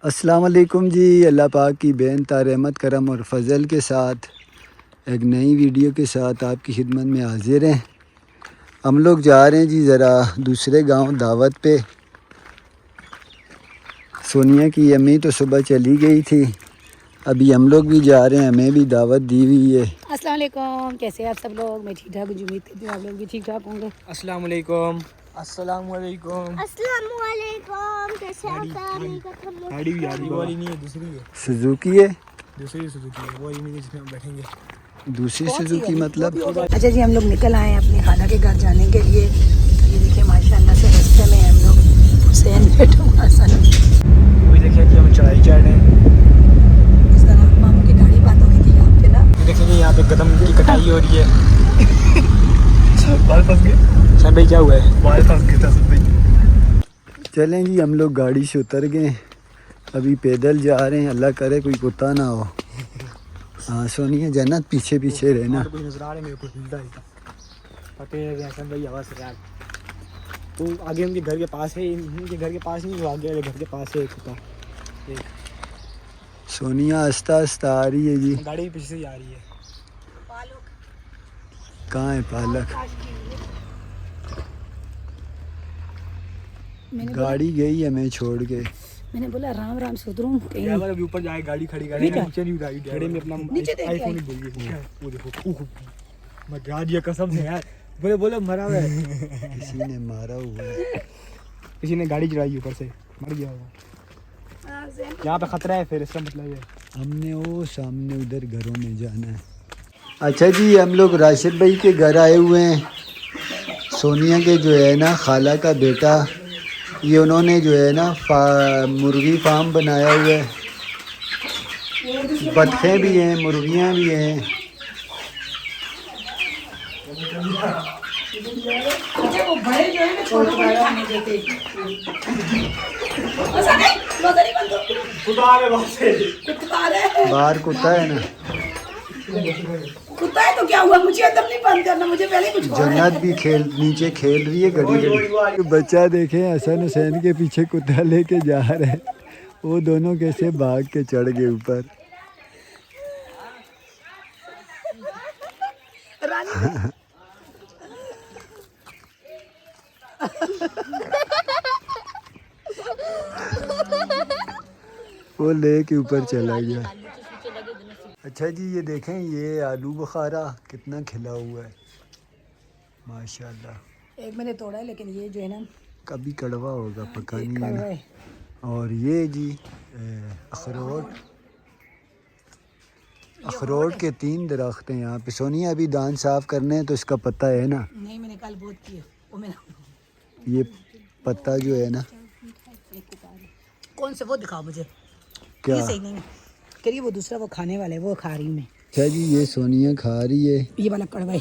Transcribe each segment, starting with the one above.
अस्सलाम वालेकुम जी। अल्लाह पाक की बेनता रहमत करम और फ़ज़ल के साथ एक नई वीडियो के साथ आपकी खिदमत में हाज़िर हैं। हम लोग जा रहे हैं जी ज़रा दूसरे गांव दावत पे। सोनिया की अम्मी तो सुबह चली गई थी, अभी हम लोग भी जा रहे हैं, हमें भी दावत दी हुई है। अस्सलाम वालेकुम, कैसे हैं आप सब लोग? मैं ठीक ठाक हूँ, उम्मीद करती हूँ आप लोग भी ठीक ठाक होंगे। अस्सलाम वालेकुम। अस्सलाम वालेकुम। अस्सलाम वालेकुम, कैसे आप सब? गाड़ी भी यारी वाली नहीं है, दूसरी है। सुजुकी है, दूसरी सुजुकी है, वो ही नहीं है जिसमें हम बैठेंगे। दूसरी सुजुकी मतलब। अच्छा जी, हम लोग निकल आए हैं अपनी खाला के घर जाने के लिए। तो ये देखिए माशाल्लाह से रास्ते में हम लोग हुसैन बैठो वही देखिए कि हम चढ़ाई चढ़ रहे हैं। इस तरह मामू की गाड़ी बंद हो गई थी यहाँ पे ना। देखेंगे यहाँ पे कदम की कटाई हो रही है। बाल फंस गए सर भाई, क्या हुआ है? बाल फंस गए था सर भाई। चलें जी, हम लोग गाड़ी से उतर गए, अभी पैदल जा रहे हैं। अल्लाह करे कोई कुत्ता ना हो। हाँ सोनिया जन्नत पीछे पीछे रहना। कोई नजर आ रहा है मेरे को, हिलता ही था। पता है हसन भाई आवाज़ से यार। तो आगे उनके घर के पास है, इनके घर के पास नहीं, वो आगे वाले घर के पास है एक कुत्ता। एक सोनिया आस्ता आस्ता आ रही है जी। गाड़ी भी पीछे से ही आ रही है। कहाँ है पालक? गाड़ी गई हमें छोड़ के। मैंने बोला राम राम से उतरूँ कहीं। ड्राइवर अभी ऊपर जाए, गाड़ी खड़ी करेगा, नीचे नहीं उठाई। गाड़ी में अपना नीचे देख के आईफोन ही बोल दिया। वो देखो मैं गिरा दिया कसम से यार। बोले बोले मरा हुआ है। किसी ने मारा हुआ है। किसी ने गाड़ी चढ़ाई ऊपर से, मर गया होगा। यहाँ पे खतरा है, फिर इसका मतलब है हमने वो सामने उधर घरों में जाना है। अच्छा जी, हम लोग राशिद भाई के घर आए हुए हैं। सोनिया के जो है ना खाला का बेटा, ये उन्होंने जो है ना मुर्गी फार्म बनाया हुआ है। बतखें भी हैं, मुर्गियाँ भी हैं। वो बड़े जो है ना छोटे बड़े खाने देते। ऐसा नहीं, नजर ही बंद हो। कुत्ता आ रहा बाहर कुत्ता है ना। कुत्ता है तो क्या हुआ, मुझे अंदर नहीं बंद करना, मुझे पहले कुछ और है। जन्नत भी नीचे खेल रही है घड़ी घड़ी। बच्चा देखे हसन हुसैन के पीछे कुत्ता लेके जा रहे हैं, वो दोनों कैसे भाग के चढ़ गए ऊपर। वो लेके ऊपर चला गया। अच्छा जी, ये देखें, ये आलू बुखारा कितना खिला हुआ है माशाल्लाह। एक मैंने तोड़ा है, लेकिन ये जो है ना कभी कड़वा होगा, पका नहीं कड़वा है। है। और ये जी अखरोट, अखरोट के 3 दरख्त हैं यहाँ पे। सोनिया अभी दान साफ करने हैं तो इसका पत्ता है ना। नहीं, मैंने कल बहुत किया वो मेरा। ये पत्ता जो है ना, कौन से वो दिखाओ मुझे। क्या? ये सही नहीं है, करिए वो दूसरा, वो खाने वाला है, वो खा रही हूँ मैं। अच्छा जी, ये सोनिया खा रही है। ये वाला कड़वा है,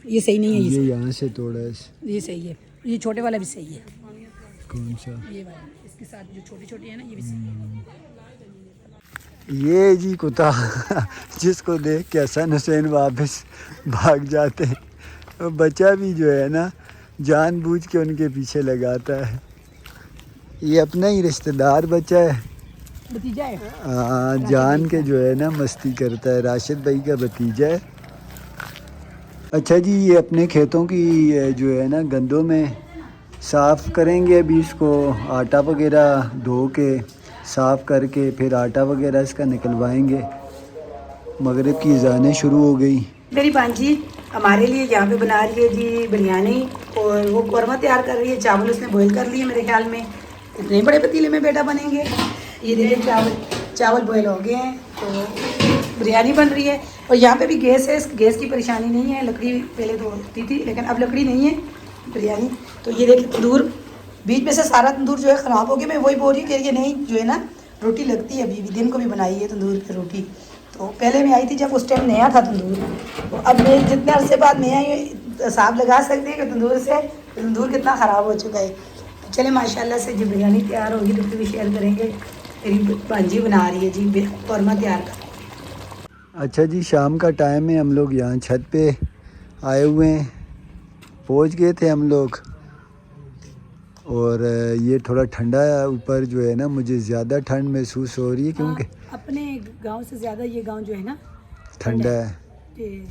ये सही नहीं है। ये यहाँ से तोड़ा है। ये सही है, ये छोटे वाला भी सही है। कौन सा? ये वाला, इसके साथ जो छोटी छोटी है ना, ये भी सही है। ये जी कुत्ता जिसको देख के हसन हुसैन वापस भाग जाते हैं। और बच्चा भी जो है ना जानबूझ के उनके पीछे लगाता है। ये अपना ही रिश्तेदार बच्चा है, भतीजा है। जान के जो है ना मस्ती करता है। राशिद भाई का भतीजा है। अच्छा जी, ये अपने खेतों की जो है ना गंदों में साफ़ करेंगे। अभी इसको आटा वगैरह धो के साफ़ करके फिर आटा वगैरह इसका निकलवाएंगे। मगरिब की अज़ानें शुरू हो गई। मेरी भांजी हमारे लिए यहाँ पे बना रही है जी बिरयानी, और वो कौरमा तैयार कर रही है। चावल उसने बॉईल कर लिए मेरे ख्याल में, इतने बड़े पतीले में बेटा बनेंगे। ये देखिए चावल बॉईल हो गए हैं, तो बिरयानी बन रही है। और यहाँ पे भी गैस है, गैस की परेशानी नहीं है। लकड़ी पहले तो होती थी, लेकिन अब लकड़ी नहीं है बिरयानी। तो ये देखिए तंदूर, बीच में से सारा तंदूर जो है ख़राब हो गया। मैं वही बोल रही हूँ कि ये नहीं जो है ना रोटी लगती है। अभी भी दिन को भी बनाई है तंदूर की रोटी। तो पहले मैं आई थी जब उस टाइम नया था तंदूर, तो अब मैं जितने अरसे बाद मैं आई हूँ साफ लगा सकते हैं कि तंदूर से तंदूर कितना ख़राब हो चुका है। तो चले माशाल्लाह से जब बिरयानी तैयार होगी तो भी शेयर करेंगे। मेरी भांजी बना रही है जी कौरमा तैयार कर। अच्छा जी, शाम का टाइम है, हम लोग यहाँ छत पे आए हुए हैं। पहुँच गए थे हम लोग और ये थोड़ा ठंडा है ऊपर जो है ना, मुझे ज़्यादा ठंड महसूस हो रही है क्योंकि अपने गांव से ज़्यादा ये गांव जो है ना ठंडा है। ये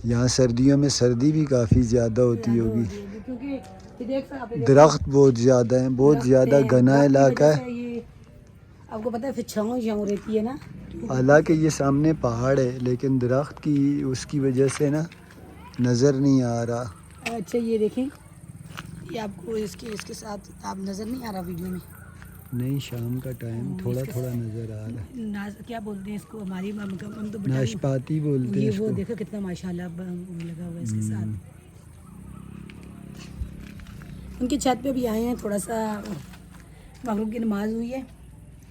यहाँ सर्दियों में सर्दी भी काफ़ी ज़्यादा होती होगी। क्योंकि ये देख आप दरख्त बहुत ज़्यादा हैं, बहुत ज़्यादा घना इलाका है। ये आपको पता है फिर छाँव छाँव रहती है ना। हालांकि ये सामने पहाड़ है लेकिन दरख्त की उसकी वजह से ना नज़र नहीं आ रहा। अच्छा ये देखें, ये आपको इसके साथ आप नज़र नहीं आ रहा वीडियो में? नहीं, शाम का टाइम थोड़ा थोड़ा नज़र आ रहा है। क्या बोलते हैं इसको, हमारी हम तो नाशपाती बोलते हैं ये इसको। वो देखो कितना माशाल्लाह लगा हुआ है इसके साथ। उनकी छत पे भी आए हैं, थोड़ा सा मगरिब की नमाज हुई है,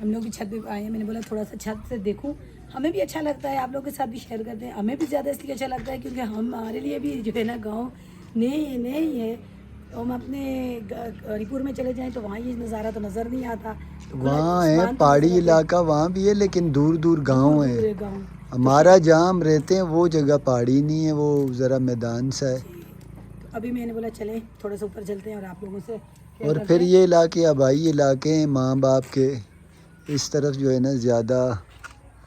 हम लोग भी छत पे आए हैं। मैंने बोला थोड़ा सा छत से देखूं, हमें भी अच्छा लगता है, आप लोगों के साथ भी शेयर करते हैं। हमें भी ज़्यादा इसलिए अच्छा लगता है क्योंकि हमारे लिए भी जो है ना गाँव नहीं है। तो हम अपने हरिपुर में चले जाएं तो वहाँ ये नज़ारा तो नज़र नहीं आता। वहाँ है पहाड़ी इलाका, वहाँ भी है लेकिन दूर दूर गांव है। गाँव हमारा जहाँ हम रहते हैं वो जगह पहाड़ी नहीं है, वो ज़रा मैदान सा है। अभी मैंने बोला चले थोड़ा सा ऊपर चलते हैं और आप लोगों से और फिर ये इलाके आबाई इलाके हैं माँ बाप के, इस तरफ जो है ना ज़्यादा।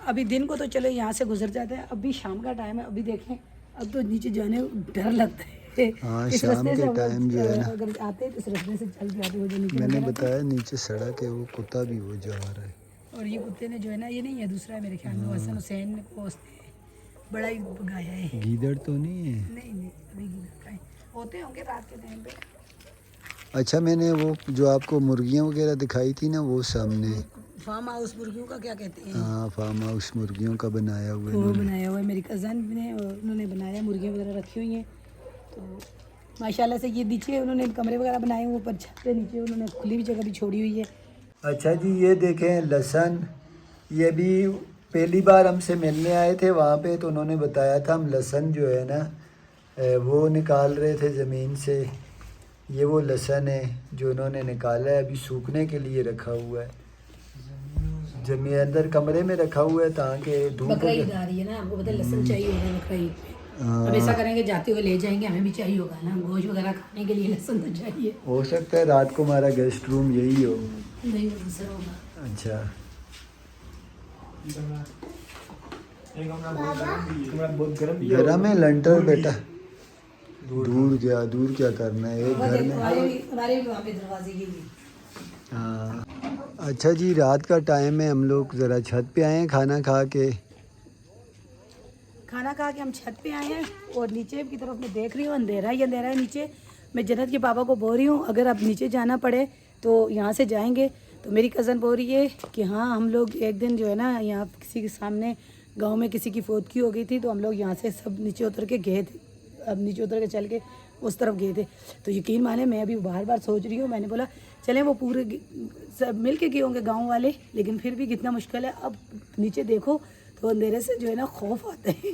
अभी दिन को तो चलो यहाँ से गुजर जाते हैं, अभी शाम का टाइम है। अभी देखें अब तो नीचे जाने डर लगता है। हाँ, इस शाम रास्ते के से टाइम जो है ना, अगर आते हैं तो इस रास्ते से चल जाते हो जो नीचे मैंने वगैरह बताया नीचे सड़क है, वो कुत्ता भी वो जा रहा है। और ये कुत्ते ने जो है ना, ये नहीं है दूसरा है मेरे ख्याल में, हसन हुसैन को उसने बड़ा ही भगाया है। गीदड़ तो नहीं है? नहीं अभी होते होंगे रात के टाइम पे। अच्छा, मैंने वो जो आपको मुर्गियाँ वगैरह दिखाई थी ना, वो सामने फार्म हाउस मुर्गियों का क्या कहते हैं? हाँ, फार्म हाउस मुर्गियों का बनाया हुआ है वो इन्होंने। बनाया हुआ है मेरी कज़न ने, उन्होंने बनाया, मुर्गियाँ वगैरह रखी हुई हैं। तो माशाल्लाह से ये नीचे उन्होंने कमरे वगैरह बनाए हुए, ऊपर छत पे नीचे उन्होंने खुली भी जगह भी छोड़ी हुई है। अच्छा जी, ये देखें लहसुन, ये भी पहली बार हमसे मिलने आए थे वहाँ पे, तो उन्होंने बताया था हम लहसुन जो है ना वो निकाल रहे थे ज़मीन से। ये वो लहसुन है जो उन्होंने निकाला है, अभी सूखने के लिए रखा हुआ है, जमीन अंदर कमरे में रखा हुआ है ताकि धूप। बकरा ईद आ रही है ना, आपको पता है लहसुन चाहिए होगा बकरा ईद पे। अब ऐसा करेंगे जाते हुए ले जाएंगे, हमें भी चाहिए होगा ना गोश्त वगैरह खाने के लिए, लहसुन तो चाहिए। हो सकता है रात को हमारा गेस्ट रूम यही हो। नहीं वो दूसरा होगा। अच्छा, बहुत गर्म भी है। गरम है लंटर बेटा। दूर क्या करना है, एक घर में। हमारे भी वहाँ पे दरवाजे ये भी। हाँ, अच्छा जी, रात का टाइम है, हम लोग ज़रा छत पे आए हैं खाना खा के हम छत पे आए हैं और नीचे की तरफ मैं देख रही हूँ अंधेरा ही अंधेरा है नीचे। मैं जन्नत के पापा को बोल रही हूँ अगर अब नीचे जाना पड़े तो यहाँ से जाएंगे। तो मेरी कज़न बोल रही है कि हाँ हम लोग एक दिन जो है ना यहाँ किसी के सामने गांव में किसी की फौतगी हो गई थी, तो हम लोग यहाँ से सब नीचे उतर के गए थे। अब नीचे उतर के चल के उस तरफ गए थे। तो यकीन माने मैं अभी बार सोच रही हूँ, मैंने बोला चलें वो पूरे सब मिल के गए होंगे गाँव वाले, लेकिन फिर भी कितना मुश्किल है। अब नीचे देखो तो अंधेरे से जो है ना खौफ आता है।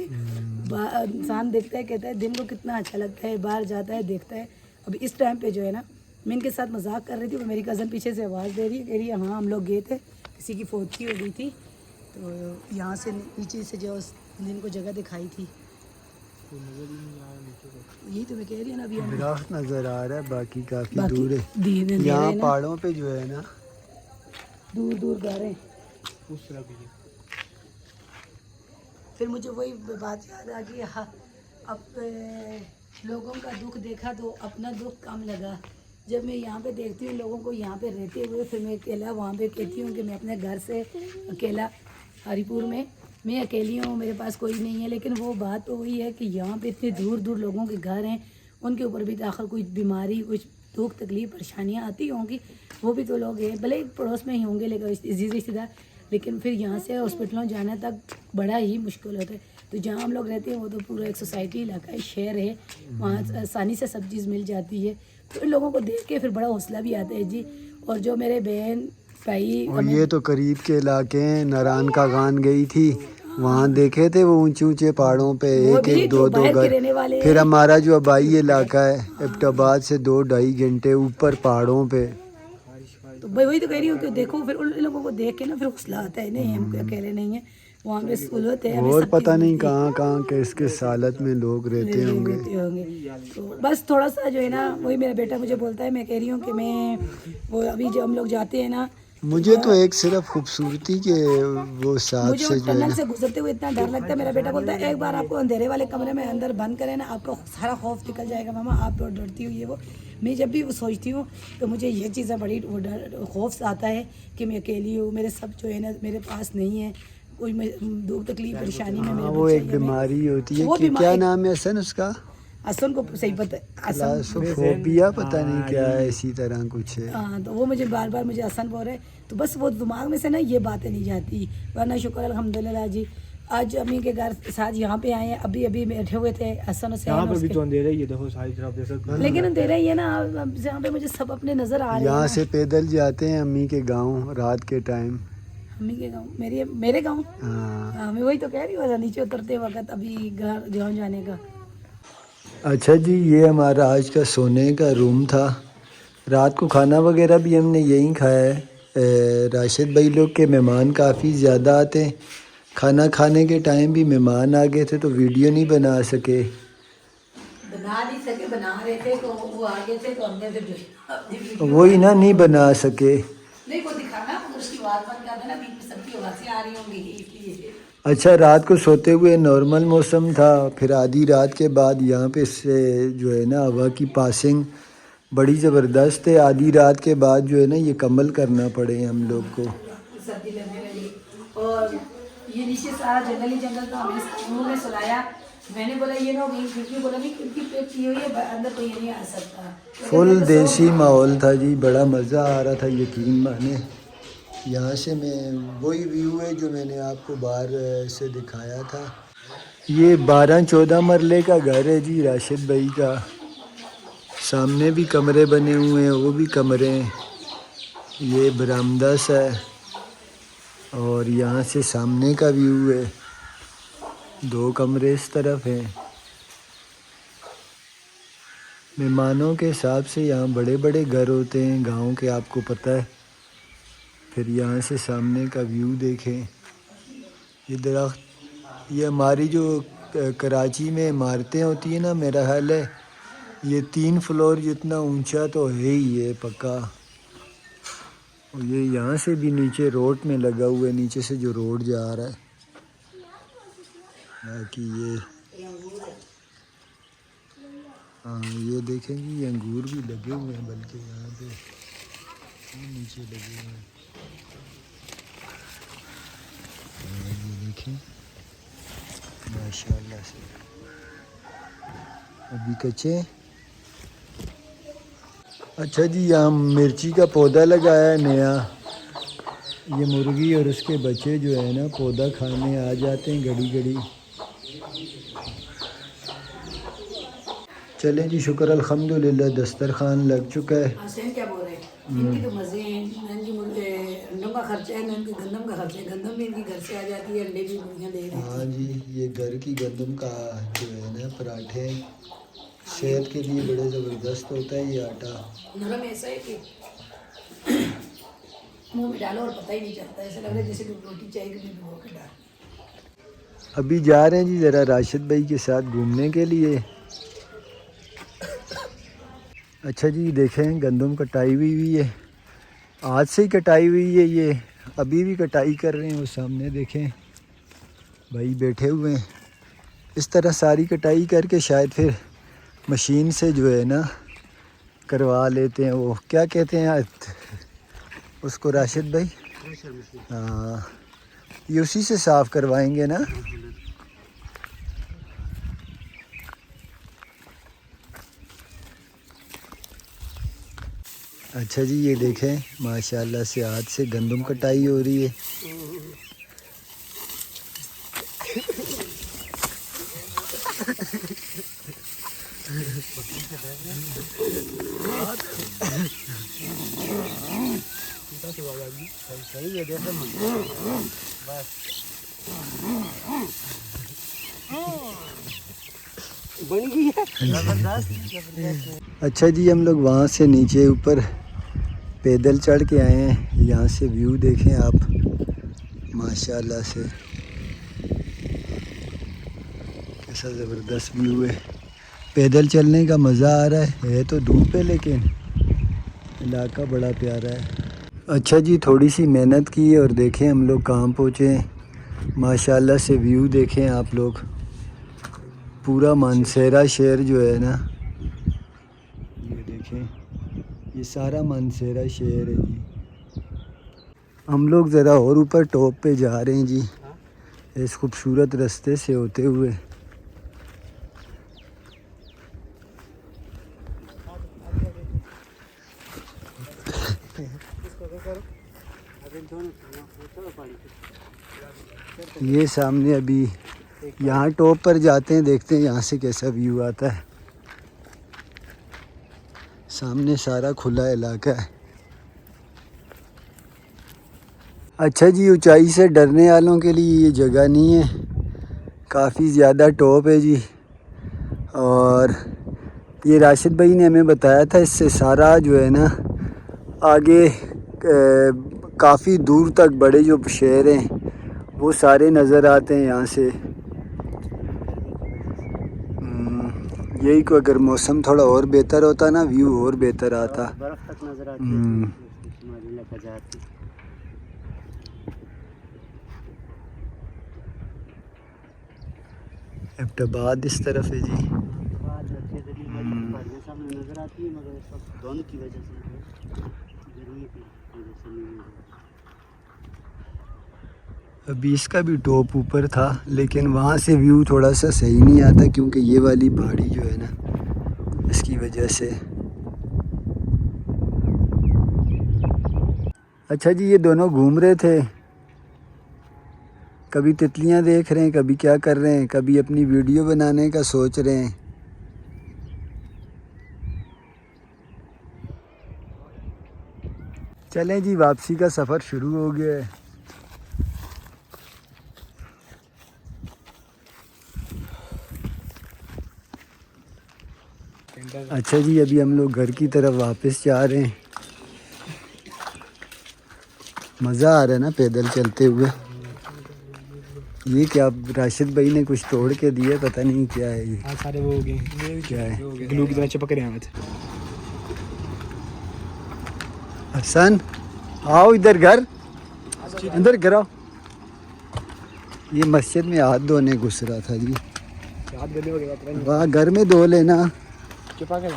इंसान देखता है कहता है दिन को कितना अच्छा लगता है, बाहर जाता है देखता है। अब इस टाइम पे जो है ना, मैं इनके साथ मजाक कर रही थी, वो मेरी कज़न पीछे से आवाज़ दे रही है, कह रही है हाँ हम लोग गए थे, किसी की फौतगी हो गई थी, तो यहाँ से नीचे से जो इनको जगह दिखाई थी। यही तो मैं कह रही हूँ ना, अभी हम दरख्त नज़र आ रहा है, बाकी काफ़ी बाकी दूर है। धीरे यहाँ धीरे पहाड़ों पे जो है ना दूर दूर जा रहे हैं। उस तरफ भी है। फिर मुझे वही बात याद आ गई, हाँ अब लोगों का दुख देखा तो अपना दुख कम लगा। जब मैं यहाँ पे देखती हूँ लोगों को यहाँ पे रहते हुए, फिर मैं अकेला वहाँ पे कहती हूँ कि मैं अपने घर से अकेला हरिपुर में मैं अकेली हूँ, मेरे पास कोई नहीं है। लेकिन वो बात तो वही है कि यहाँ पे इतने दूर दूर लोगों के घर हैं, उनके ऊपर भी आखिर कुछ बीमारी, कुछ दुख तकलीफ परेशानियाँ आती होंगी, वो भी तो लोग हैं, भले एक पड़ोस में ही होंगे लेकिन रिश्तेदार, लेकिन फिर यहाँ से हॉस्पिटलों जाने तक बड़ा ही मुश्किल होता है। तो जहाँ हम लोग रहते हैं वो तो पूरा एक सोसाइटी इलाका है, शहर है, वहाँ आसानी से सब चीज़ मिल जाती है। तो इन लोगों को देख के फिर बड़ा हौसला भी आता है जी। और जो मेरे बहन भाई, और ये तो करीब के इलाके हैं। नारायण का गान गई थी, वहाँ देखे थे वो ऊंचे ऊंचे पहाड़ों पे एक एक दो दो घर। फिर हमारा जो आबाई इलाका है एबटाबाद से 2-2.5 घंटे ऊपर पहाड़ों पे। तो भाई वही तो कह रही हूँ कि देखो फिर उन लोगों को देख के ना फिर हौसला आता है, नहीं हम अकेले नहीं हैं। वहाँ पे स्कूल होते हैं, हमें और सब पता चीज़ नहीं मिलती है। कहाँ कहाँ किस किस हालत में लोग रहते होंगे। रहते होंगे। तो बस थोड़ा सा जो है ना, वही मेरा बेटा मुझे बोलता है, मैं कह रही हूँ कि मैं वो अभी जब हम लोग जाते हैं ना, मुझे तो एक सिर्फ खूबसूरती के वो साथ मुझे वो से जो है टनल ना, से गुजरते हुए इतना डर लगता है। मेरा बेटा बोलता है एक बार आपको अंधेरे वाले कमरे में अंदर बंद करें ना, आपका सारा खौफ निकल जाएगा मामा, आप तो डरती हो ये वो। मैं जब भी वो सोचती हूँ तो मुझे ये चीज़ें बड़ी वो डर खौफ आता है कि मैं अकेली हूँ, मेरे सब जो है ना मेरे पास नहीं है, कोई दुख तकलीफ परेशानी में मेरा वो बच्चा एक या मैं- बीमारी होती है वो कि क्या बीमारी नाम है हसन उसका, असन को सही पता है, असन। क्लासोफोबिया, पता नहीं क्या है, इसी तरह कुछ है। हाँ, तो वो मुझे बार बार मुझे असन बोल रहे, तो बस वो दिमाग में से ना ये बातें नहीं जाती। वरना शुक्र अल्हम्दुलिल्लाह जी, आज अम्मी के घर साथ यहाँ पे आए हैं, अभी अभी बैठे हुए थे हसन से। यहाँ पे भी तो अंधेरा ही है, देखो सारी तरफ देख सकते हो। लेकिन अंधेरा ही है ना, अब जहाँ पे मुझे सब अपने नजर आ रहे हैं यहाँ ना। से पैदल जाते हैं अम्मी के गांव रात के टाइम। अम्मी के गाँव, मेरे गाँव। हाँ। हाँ, मैं वही तो कह रही हूँ, नीचे उतरते वक्त अभी घर गाँव जाने का। अच्छा जी, ये हमारा आज का सोने का रूम था। रात को खाना वगैरह भी हमने यहीं खाया है। राशिद भाई लोग के मेहमान काफ़ी ज़्यादा आते हैं। खाना खाने के टाइम भी मेहमान आ गए थे तो वीडियो नहीं बना सके। बना नहीं सके, बना रहे थे तो वो आगे थे तो हमने फिर वही ना, नहीं बना सके। नहीं वो दिखाना, उसकी आवाज़ बंद कर देना, बीच में सबकी आवाज़ें आ रही होंगी इसलिए। अच्छा, रात को सोते हुए नॉर्मल मौसम था, फिर आधी रात के बाद यहाँ पे से जो है ना हवा की पासिंग बड़ी ज़बरदस्त है। आधी रात के बाद जो है ना ये कमल करना पड़े हम लोग को। सर्दी लगने लगी और ये नीचे सारा जंगल ही जंगल था। हमें मुँह में सुलाया, मैंने बोला ये ना होगी खिड़की, बोला नहीं खिड़की पे की हुई है, अंदर कोई नहीं आ सकता। फुल देसी माहौल था जी, बड़ा मज़ा आ रहा था, यकीन माने। यहाँ से मैं वही व्यू है जो मैंने आपको बाहर से दिखाया था। ये 12-14 मरले का घर है जी राशिद भाई का। सामने भी कमरे बने हुए हैं, वो भी कमरे हैं। ये बरामदा सा है और यहाँ से सामने का व्यू है। 2 कमरे इस तरफ हैं। मेहमानों के हिसाब से यहाँ बड़े बड़े घर होते हैं गांव के, आपको पता है। फिर यहाँ से सामने का व्यू देखें, ये दरख्त, ये हमारी जो कराची में इमारतें होती हैं ना, मेरा ख्याल है ये 3 फ्लोर जितना ऊंचा तो है ही है पक्का। और ये यहाँ से भी नीचे रोड में लगा हुआ है, नीचे से जो रोड जा रहा है। बाकी ये हाँ, ये देखेंगे ये अंगूर भी लगे हुए हैं, बल्कि यहाँ पे ये नीचे लगे हुए हैं। ये देखें माशाल्लाह से अभी कच्चे। अच्छा जी, यहाँ मिर्ची का पौधा लगाया है नया। ये मुर्गी और उसके बच्चे जो है ना पौधा खाने आ जाते हैं घड़ी घड़ी। चलें जी, शुक्र अल्हम्दुलिल्लाह दस्तरखान लग चुका है। हसैन क्या बोल रहे हैं, इनकी तो मज़े हैं। इनकी अंडों का खर्चा है, इनके गंदम का खर्चा है। गंदम भी इनकी घर से आ जाती है, अंडे भी मुर्गियाँ दे रही हाँ जी, ये घर की गंदम का जो है ना पराठे सेहत के लिए बड़े ज़बरदस्त होता है। ये आटा नरम ऐसा है कि मुंह में डालो और पता ही नहीं चलता, ऐसा लग रहा है जैसे कि रोटी चाय के लिए भिगो के डाल। अभी जा रहे हैं जी ज़रा राशिद भाई के साथ घूमने के लिए। अच्छा जी, देखें गंदम कटाई हुई है, आज से ही कटाई हुई है। ये अभी भी कटाई कर रहे हैं, वो सामने देखें भाई बैठे हुए हैं। इस तरह सारी कटाई करके शायद फिर मशीन से जो है ना करवा लेते हैं। वो क्या कहते हैं उसको राशिद भाई? हाँ, ये उसी से साफ़ करवाएंगे ना। अच्छा जी, ये देखें माशाल्लाह से आज से गंदम कटाई हो रही है। अच्छा जी, हम लोग वहाँ से नीचे ऊपर पैदल चढ़ के आए हैं। यहाँ से व्यू देखें आप माशाल्लाह से। कैसा ज़बरदस्त व्यू है। पैदल चलने का मज़ा आ रहा है तो धूप है लेकिन इलाका बड़ा प्यारा है। अच्छा जी, थोड़ी सी मेहनत की और देखें हम लोग कहाँ पहुँचे हैं। माशाल्लाह से व्यू देखें आप लोग। पूरा मानसेरा शहर जो है ना, ये देखें, ये सारा मानसेरा शहर है जी। हम लोग ज़रा और ऊपर टॉप पे जा रहे हैं जी, इस खूबसूरत रास्ते से होते हुए। ये सामने अभी यहाँ टॉप पर जाते हैं, देखते हैं यहाँ से कैसा व्यू आता है। सामने सारा खुला इलाका है। अच्छा जी, ऊंचाई से डरने वालों के लिए ये जगह नहीं है, काफ़ी ज़्यादा टॉप है जी। और ये राशिद भाई ने हमें बताया था, इससे सारा जो है ना आगे काफ़ी दूर तक बड़े जो शहर हैं वो सारे नज़र आते हैं यहाँ से। यही को अगर मौसम थोड़ा और बेहतर होता ना, व्यू और बेहतर आता। बर्फ तक नजर आती है। एबटाबाद इस तरफ है जी। नजर आती है मगर इस वक्त दोनों की वजह से गर्मी की वजह से नहीं है। अभी इसका भी टॉप ऊपर था लेकिन वहाँ से व्यू थोड़ा सा सही नहीं आता क्योंकि ये वाली पहाड़ी जो है ना, इसकी वजह से। अच्छा जी, ये दोनों घूम रहे थे, कभी तितलियाँ देख रहे हैं, कभी क्या कर रहे हैं, कभी अपनी वीडियो बनाने का सोच रहे हैं। चलें जी, वापसी का सफ़र शुरू हो गया है। अच्छा जी, अभी हम लोग घर की तरफ वापस जा रहे हैं। मज़ा आ रहा है ना पैदल चलते हुए। ये क्या राशिद भाई ने कुछ तोड़ के दिया, पता नहीं क्या है ये। हाँ, सारे वो हो गए, क्या है? ग्लू की तरह चिपक रहे हैं। हसन आओ इधर, घर अंदर गिराओ। ये मस्जिद में हाथ धोने घुस रहा था जी। हाथ गंदे हो गए, वाह, घर में धो लेना। चिपा के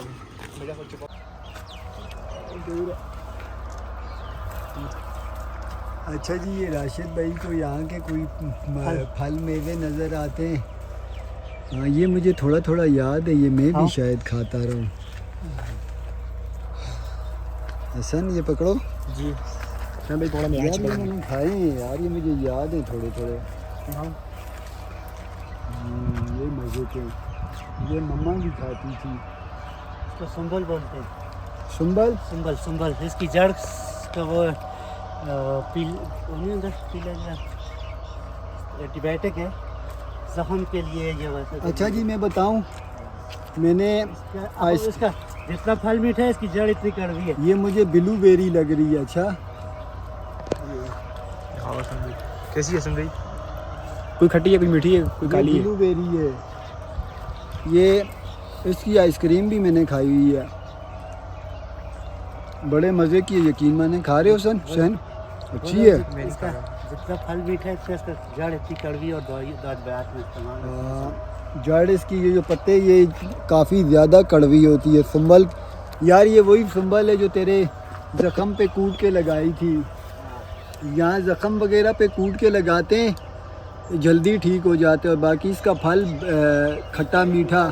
अच्छा जी, ये राशिद भाई को यहाँ के कोई फल मेवे नज़र आते हैं। हाँ, ये मुझे थोड़ा थोड़ा याद है, ये मैं भी शायद खाता रहा हूँ। हसन ये पकड़ो जी। हाँ भाई, थोड़ा यार, ये मैंने खाए हैं यार, ये मुझे याद है थोड़े थोड़े। ये मज़े के, ये मम्मा भी खाती थी। इसको सुंबल बोलते हैं। सुंबल? सुंबल, सुंबल। इसकी जड़ का वो पीला एंटीबायोटिक है, जख्म के लिए ये वैसे। अच्छा जी, मैं बताऊं, मैंने इसका जितना फल मीठा है, इसकी जड़ इतनी कड़वी है। ये मुझे ब्लूबेरी लग रही है। अच्छा, कैसी है संगई? कोई खट्टी है, कोई मीठी है, कोई काली है। ब्लूबेरी है ये। इसकी आइसक्रीम भी मैंने खाई हुई है, बड़े मज़े की है, यकीन माने। खा रहे हो सहन? अच्छी है। इसका जितना फल मीठा है, इसका जड़ इतनी कड़वी और दाद में इस्तेमाल। जड़ इसकी, ये जो पत्ते, ये काफ़ी ज़्यादा कड़वी होती है। सुंबल यार, ये वही सुंबल है जो तेरे ज़ख़म पे कूट के लगाई थी। यहाँ ज़ख़म वगैरह पे कूट के लगाते हैं, जल्दी ठीक हो जाते हैं। और बाकी इसका फल खट्टा मीठा।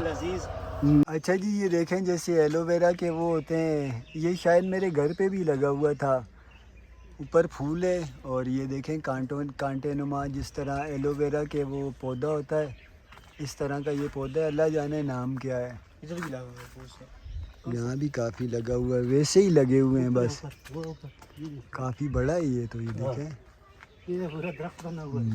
अच्छा जी, ये देखें, जैसे एलोवेरा के वो होते हैं, ये शायद मेरे घर पे भी लगा हुआ था। ऊपर फूल है और ये देखें कांटे नुमा, जिस तरह एलोवेरा के वो पौधा होता है, इस तरह का ये पौधा है। अल्लाह जाने नाम क्या है। यहाँ भी काफ़ी लगा हुआ है, वैसे ही लगे हुए हैं बस। काफ़ी बड़ा है ये तो, ये देखें। ये पूरा दरख्त बना हुआ है।